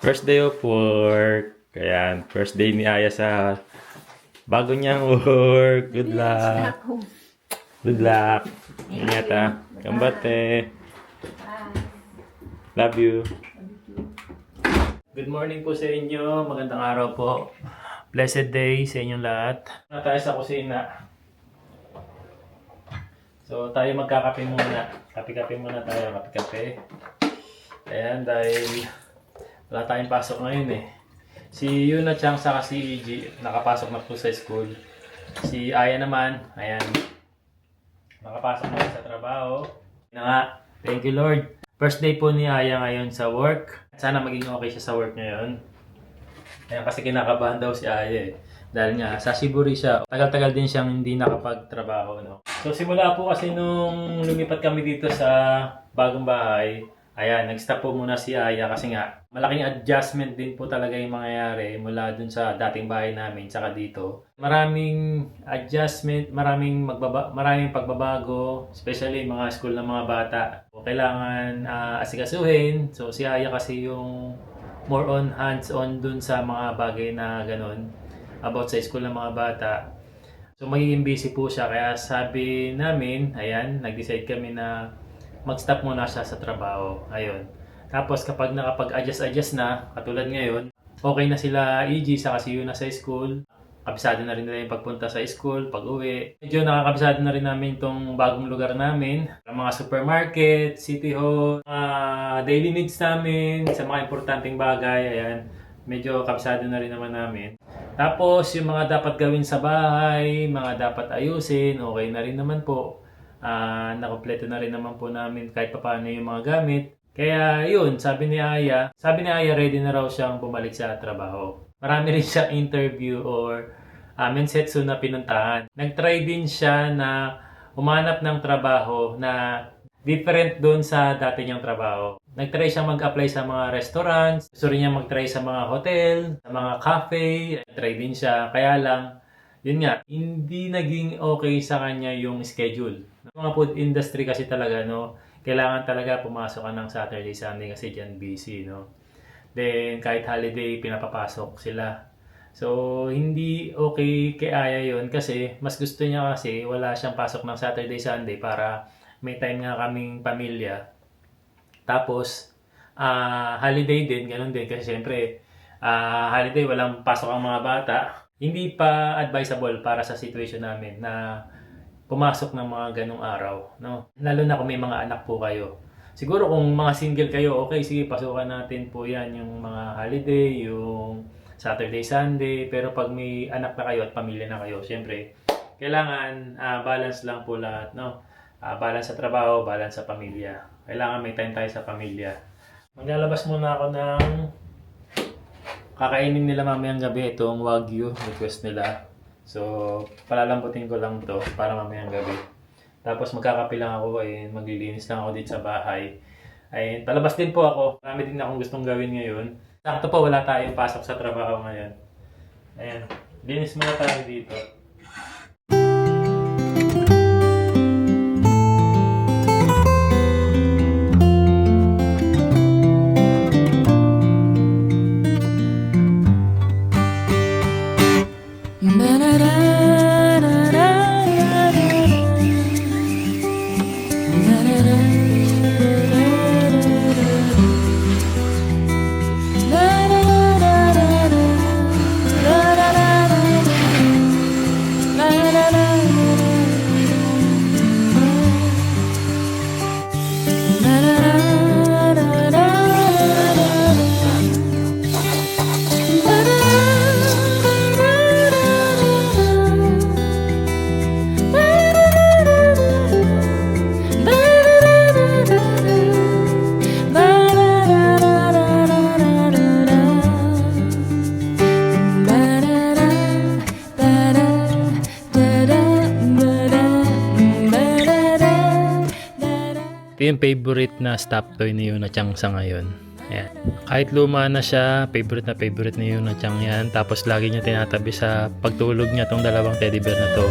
First day of work. Ayan, first day ni Aya sa bago niyang work. Good luck. Good luck. Ingat ha. Kambate. Love you. Good morning po sa inyo. Magandang araw po. Blessed day sa inyong lahat. Na tayo sa kusina. So tayo magkakape muna. Kape-kape muna tayo. Kape-kape. Ayan, dahil wala tayong pasok ngayon eh. Si Yuna Chang saka si EG nakapasok na po sa school. Si Aya naman, ayan, nakapasok na sa trabaho. Na nga, thank you Lord. First day po ni Aya ngayon sa work. Sana maging okay siya sa work ngayon. Ayan, kasi kinakabahan daw si Aya eh. Dahil nga, sa Siburi siya. Tagal-tagal din siyang hindi nakapagtrabaho. No? So simula po kasi nung lumipat kami dito sa bagong bahay, ayan, nag-stop po muna si Aya kasi nga malaking adjustment din po talaga yung mangyayari mula dun sa dating bahay namin saka dito. Maraming adjustment, maraming pagbabago, especially mga school ng mga bata. So, kailangan asikasuhin. So si Aya kasi yung more on hands-on dun sa mga bagay na ganun about sa school ng mga bata. So magiging busy po siya kaya sabi namin, ayan, nag-decide kami na mag-stop muna siya sa trabaho. Ayun. Tapos kapag nakapag-adjust na, katulad ngayon, okay na sila EG sa kasi Yuna sa school. Kabisado na rin nila yung pagpunta sa school, pag-uwi. Medyo nakakabisado na rin namin itong bagong lugar namin. Mga supermarket, city hall, daily needs namin, sa mga importanteng bagay. Ayan. Medyo kabisado na rin naman namin. Tapos yung mga dapat gawin sa bahay, mga dapat ayusin, okay na rin naman po. Nakompleto na rin naman po namin kahit paano yung mga gamit. Kaya yun, sabi ni Aya ready na raw siyang bumalik sa trabaho. Marami rin siyang interview or mensetsu na pinuntahan. Nag-try din siya na humanap ng trabaho na different doon sa dati niyang trabaho. Nag-try siya mag-apply sa mga restaurants, gusto rin niya mag-try sa mga hotel, sa mga cafe. Nag-try din siya, kaya lang yun nga, hindi naging okay sa kanya yung schedule. Mga food industry kasi talaga, no, kailangan talaga pumasok ka ng Saturday, Sunday kasi dyan busy, no. Then, kahit holiday, pinapapasok sila. So, hindi okay kay Aya yun kasi mas gusto niya kasi wala siyang pasok ng Saturday, Sunday para may time nga kaming pamilya. Tapos, holiday din, ganun din kasi syempre, holiday, walang pasok ang mga bata. Hindi pa advisable para sa situation namin na pumasok ng mga ganong araw, no? Lalo na kung may mga anak po kayo. Siguro kung mga single kayo, okay, sige, pasukan natin po yan, yung mga holiday, yung Saturday, Sunday. Pero pag may anak na kayo at pamilya na kayo, syempre, kailangan balance lang po lahat, no? Balance sa trabaho, balance sa pamilya. Kailangan may time tayo sa pamilya. Maglalabas muna ako ng kakainin nila mamayang gabi itong Wagyu, request nila. So, palalambutin ko lang to para mamayang gabi. Tapos magkakape lang ako, maglilinis lang ako dito sa bahay. Ay, palabas din po ako. Marami din akong gustong gawin ngayon. Sakto po, wala tayong pasok sa trabaho ngayon. Ayan, linis muna tayo dito. Ito yung favorite na stop toy ni Yuna Chang sa ngayon. Ayan. Kahit luma na siya, favorite ni Yuna Chang yan. Tapos lagi niya tinatabi sa pagtulog niya tong dalawang teddy bear na to.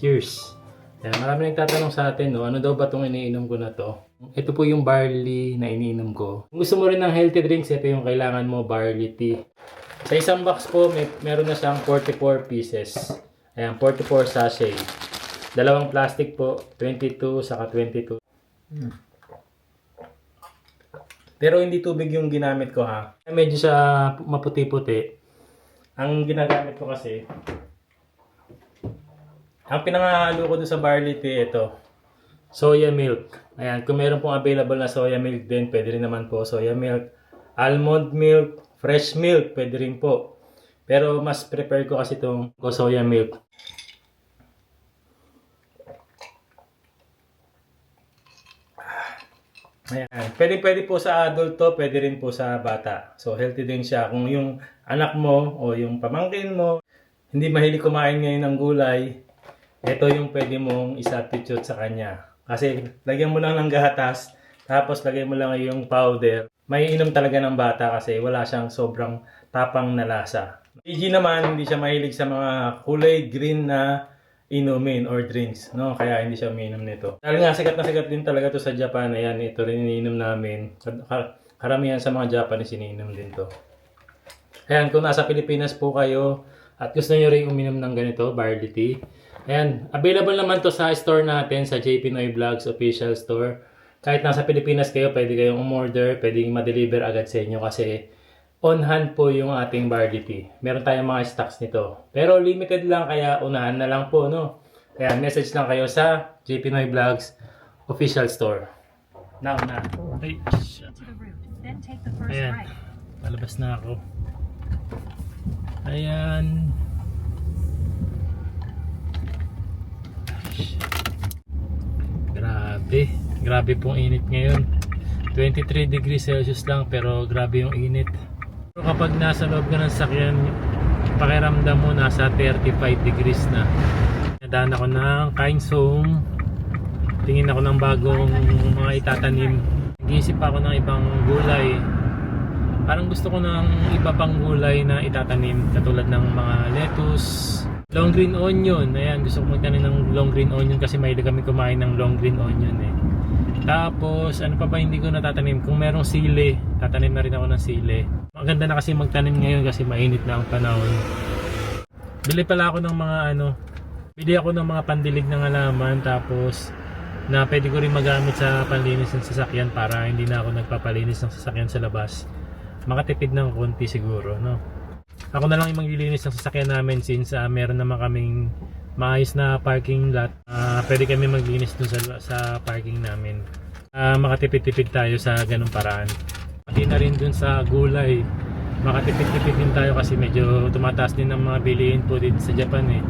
Cheers! Ayan, marami nagtatanong sa atin, no, ano daw ba itong iniinom ko na to? Ito po yung barley na iniinom ko. Kung gusto mo rin ng healthy drinks, ito yung kailangan mo, barley tea. Sa isang box po, meron na siyang 44 pieces. Ayan, 44 sachet. Dalawang plastic po, 22 saka 22. Pero hindi tubig yung ginamit ko ha. Medyo siya maputi-puti. Ang ginagamit ko kasi, ang pinangahalo ko doon sa barley tea, ito. Soya milk. Ayan, kung meron pong available na soya milk din, pwede rin naman po soya milk. Almond milk, fresh milk, pwede rin po. Pero mas prefer ko kasi itong soya milk. Ayan. Pwede po sa adult to, pwede rin po sa bata. So healthy din siya. Kung yung anak mo o yung pamangkin mo, hindi mahilig kumain ngayon ng gulay, ito yung pwede mong i-substitute sa kanya. Kasi lagyan mo lang ng gatas, tapos lagyan mo lang yung powder. May inom talaga ng bata kasi wala siyang sobrang tapang na lasa. EG naman, hindi siya mahilig sa mga kulay green na inumin or drinks, no? Kaya hindi siya umiinom nito. Dahil nga sikat na sikat din talaga to sa Japan. Ayan, ito rin iniinom namin. Karamihan sa mga Japanese iniinom din to. Ayan, kung nasa Pilipinas po kayo at gusto nyo rin uminom ng ganito, barley tea, ayan, available naman to sa store natin, sa JP Noy Vlogs official store. Kahit nasa Pilipinas kayo, pwede kayong umorder, pwedeng ma-deliver agad sa inyo kasi on hand po yung ating barley tea. Meron tayong mga stocks nito. Pero limited lang, kaya unahan na lang po, no? Kaya message lang kayo sa JP Noy Vlogs official store. Now na. Ay, ayan, palabas na ako. Ayan. Grabe pong init ngayon. 23 degrees Celsius lang, pero grabe yung init. Pero kapag nasa loob ka ng sakyan, pakiramdam mo nasa 35 degrees na. Nadaan ako ng Kainzong. Tingin ako ng bagong mga itatanim. Nag-iisip ako ng ibang gulay. Parang gusto ko ng iba pang gulay na itatanim, katulad ng mga lettuce, long green onion. Ayan, gusto ko magtanim ng long green onion kasi mahilig kami kumain ng long green onion eh. Tapos, ano pa ba hindi ko natatanim? Kung merong sili, tatanim na rin ako ng sili. Maganda na kasi magtanim ngayon kasi mainit na ang panahon. Bili pala ako ng mga bili ako ng mga pandilig ng halaman, tapos na pwede ko rin magamit sa panlinis ng sasakyan para hindi na ako nagpapalinis ng sasakyan sa labas. Makatipid ng konti siguro, no? Ako na lang yung maglilinis ng sasakyan namin since meron naman kaming maayos na parking lot. Pwede kami maglinis dun sa parking namin. Makatipid-tipid tayo sa ganung paraan. Pati na rin dun sa gulay. Makatipid-tipid din tayo kasi medyo tumataas din ang mga bilihin po dito sa Japan eh.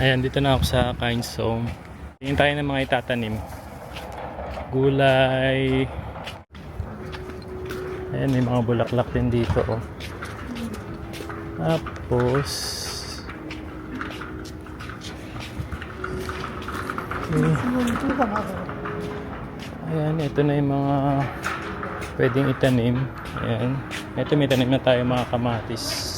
Ayan, dito na ako sa Kainzong. Tingin tayo ng mga itatanim. Gulay. Ayan, may mga bulaklak din dito oh. Tapos ayan, ito na yung mga pwedeng itanim. Ayan, ito may tanim na tayo mga kamatis.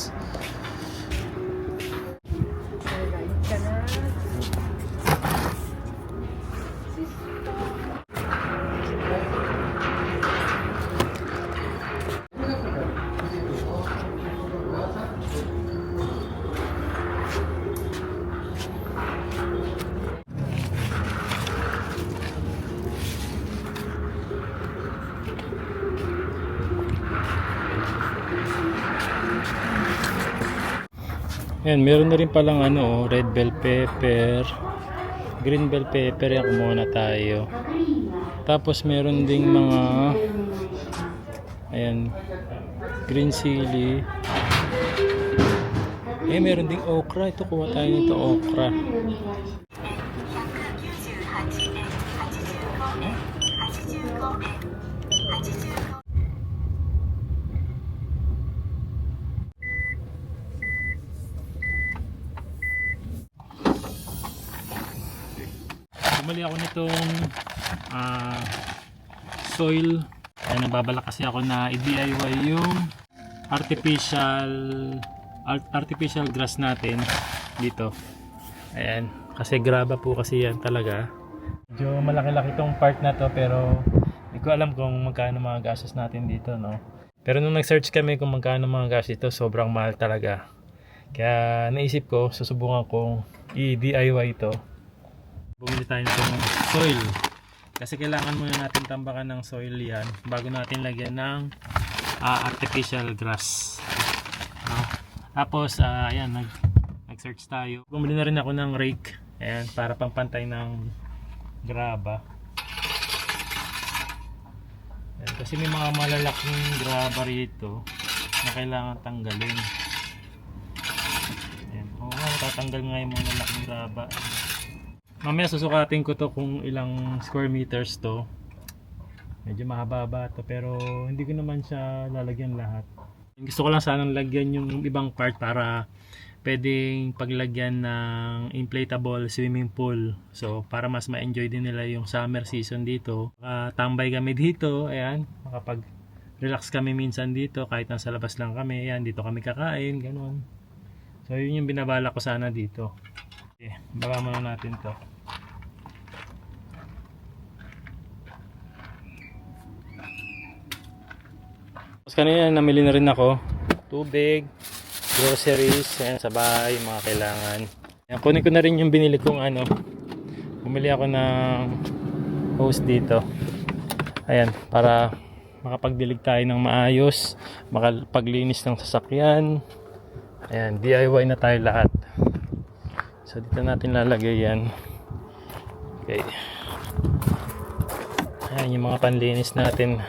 Ayan, meron na rin palang red bell pepper, green bell pepper, yan muna tayo. Tapos meron ding mga ayan, green chili. Meron ding okra. Ito, kuha tayo nito, okra. Bumali ako nitong soil. Ayan, nababalak kasi ako na i-DIY yung artificial artificial grass natin dito. Ayan, kasi graba po kasi yan talaga. Medyo malaki-laki tong part na to, pero hindi ko alam kung magkano mga gastos natin dito, no. Pero nung nag-search kami kung magkano mga gastos dito, sobrang mahal talaga. Kaya naisip ko, susubukan kong i-DIY ito. Bumili tayo ng soil. Kasi kailangan muna natin tambakan ng soil yan bago natin lagyan ng artificial grass. No? Tapos, ayan, nag-search tayo. Bumili na rin ako ng rake. Ayan, para pampantay ng graba. Ayan, kasi may mga malalaking graba rito na kailangan tanggalin. Ayan, tatanggal nga yung mga malalaking graba. Mamaya susukatin ko to kung ilang square meters to. Medyo mahaba-haba to, pero hindi ko naman siya lalagyan lahat. Gusto ko lang sanang lagyan yung ibang part para pwedeng paglagyan ng inflatable swimming pool. So para mas ma-enjoy din nila yung summer season dito. Tambay kami dito, ayan, makapag-relax kami minsan dito kahit nasa labas lang kami. Ayan, dito kami kakain, ganun. So yun yung binabala ko sana dito. Okay, baba muna natin to. Tapos kanina namili na rin ako tubig, groceries, ayan, sa bahay, mga kailangan. Ayan, kunin ko na rin yung binili kong bumili ako ng hose dito. Ayan, para makapagdilig tayo ng maayos, makapaglinis ng sasakyan. Ayan, DIY na tayo lahat. So dito natin lalagay yan. Okay. Ayan yung mga panlinis natin.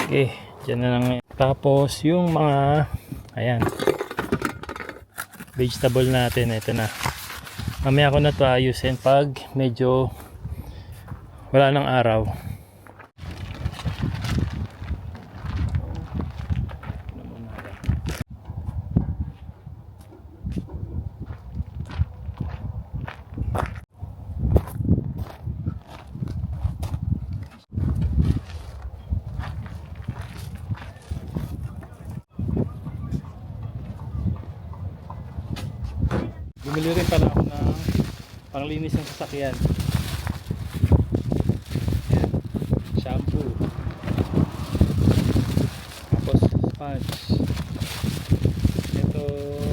Okay, dyan na lang. Tapos yung mga, ayan, vegetable natin, ito na. Mamaya ko na ito ayusin pag medyo wala ng araw. Bumili rin pala ako ng panglinis ng sasakyan. Ayan. Shampoo. Tapos sponge. Ito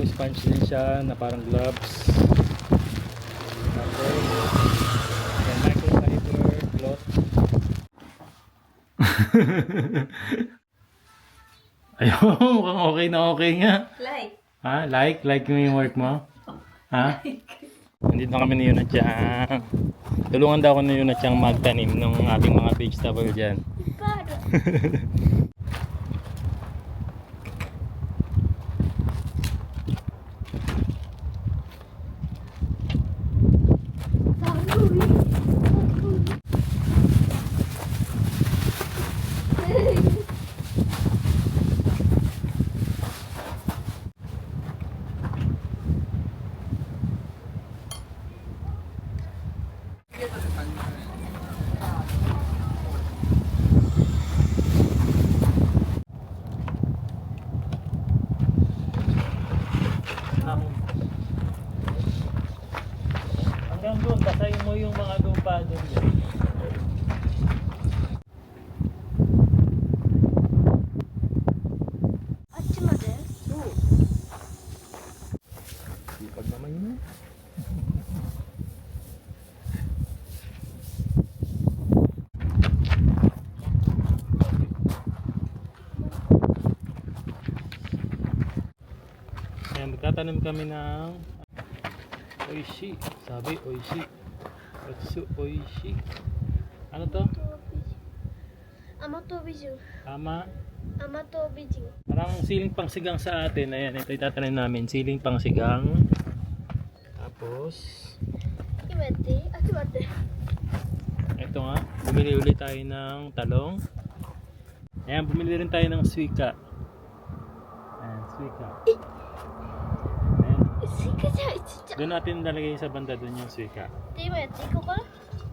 sponge din siya na parang gloves. Tapos ayan, microfiber cloth. Ayun, mukhang okay na okay nga. Like. Ha? Like mo yung work mo? Ha? Nandito na kami ni Yunat-chan. Tulungan daw ako ni Yunat-chan magtanim ng ating mga vegetable dyan. Hanggang doon, basahin mo yung mga lupa doon. Sipag naman yun. Ayan, magtatanim kami ng oishi. Sabi oishi. Otsu oishi. Ano to? Amatobijin. Ama. Amatobijin. Parang siling pangsigang sa atin. Ayan, ito itatanim namin. Siling pangsigang. Tapos ito nga, bumili ulit tayo ng talong. Ayan, bumili rin tayo ng suika. Ayan, suika. Ayan. Doon natin lalagay sa banda doon yung suika.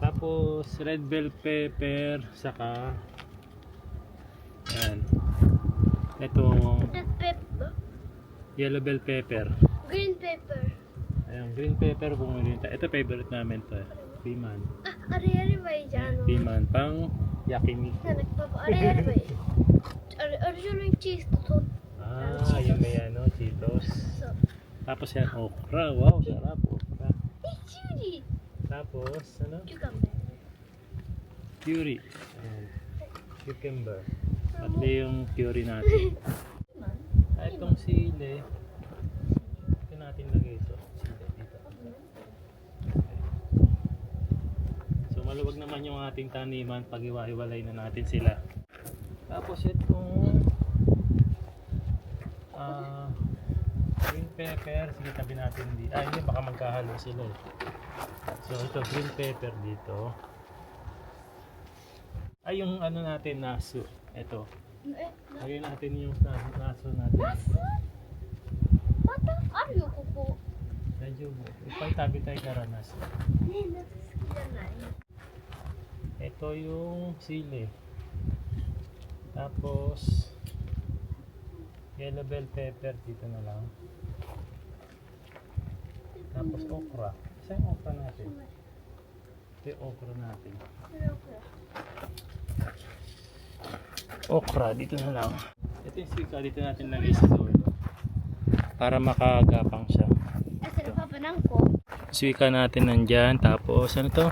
Tapos red bell pepper, saka ayan, itong Yellow bell pepper. Green pepper. Ayan, green pepper bumili tayo. Ito favorite namin to. Piman. Ari-ari ba yung Piman pang yakiniku. Ari-ari ba yun? Ari yung cheese to. Yung may ano, Cheetos. So, Tapos yan, okra. Wow, sarap. Okra. it's cutie. Tapos, ano? Cucumber. Curry. Ayan. Cucumber. At yung curry natin. Itong sili. Ito natin lagay ito. Sili dito. So maluwag naman yung ating taniman pag iwa-iwalay na natin sila. Tapos itong green pepper. Sige, tabi natin dito. Hindi, baka magkahalo sila eh. So ito, green pepper dito. Yung ano natin, naso. Ito. Lagay natin yung naso natin. Mata, ano ko po? Medyo ipay-tabi tayo karanas. Ito yung sili. Tapos yellow bell pepper dito na lang. Tapos okra. Isa yung okra natin. Ito yung okra natin. Okra dito na lang. Ito yung sika dito natin lagay sa dulo para makagapang siya. Asa na papanang ko? Sika natin nandyan. Tapos ano to?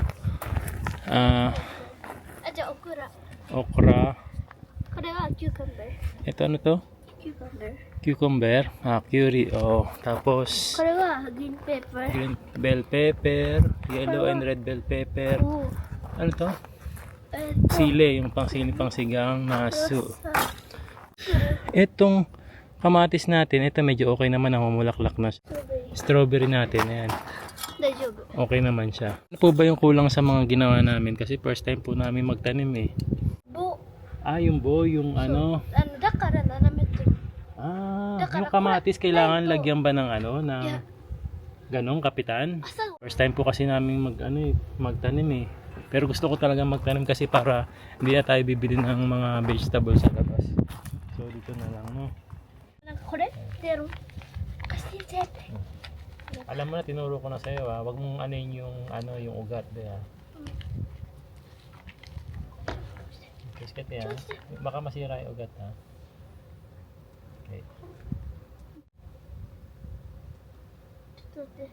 Aja okra. Okra. Kaya nga cucumber. Ito ano to? Cucumber. Cucumber. Curry. Tapos Kaya nga green pepper. green bell pepper, yellow and red bell pepper. Oh. Ano to? Sili, yung pang sigang naso. Itong kamatis natin, ito medyo okay naman, namumulaklak na siya. Strawberry natin, ayan. Okay naman siya. Ano po ba yung kulang sa mga ginawa namin? Kasi first time po namin magtanim eh. Bo. Yung bo, yung ano. Ano, dakara na namin ito. Yung kamatis, kailangan lagyan ba ng ano, ng ganong kapitan? Asa? First time po kasi namin magtanim eh. Pero gusto ko talaga magtanim kasi para hindi na tayo bibili ng mga vegetables sa labas. So dito na lang, no? Correct? Pero, kasi sete. Alam mo na, tinuro ko na sa'yo ha. Huwag mong anuin yung ugat. Ha? Biscuit yan. Baka masira yung ugat ha. Okay. Okay.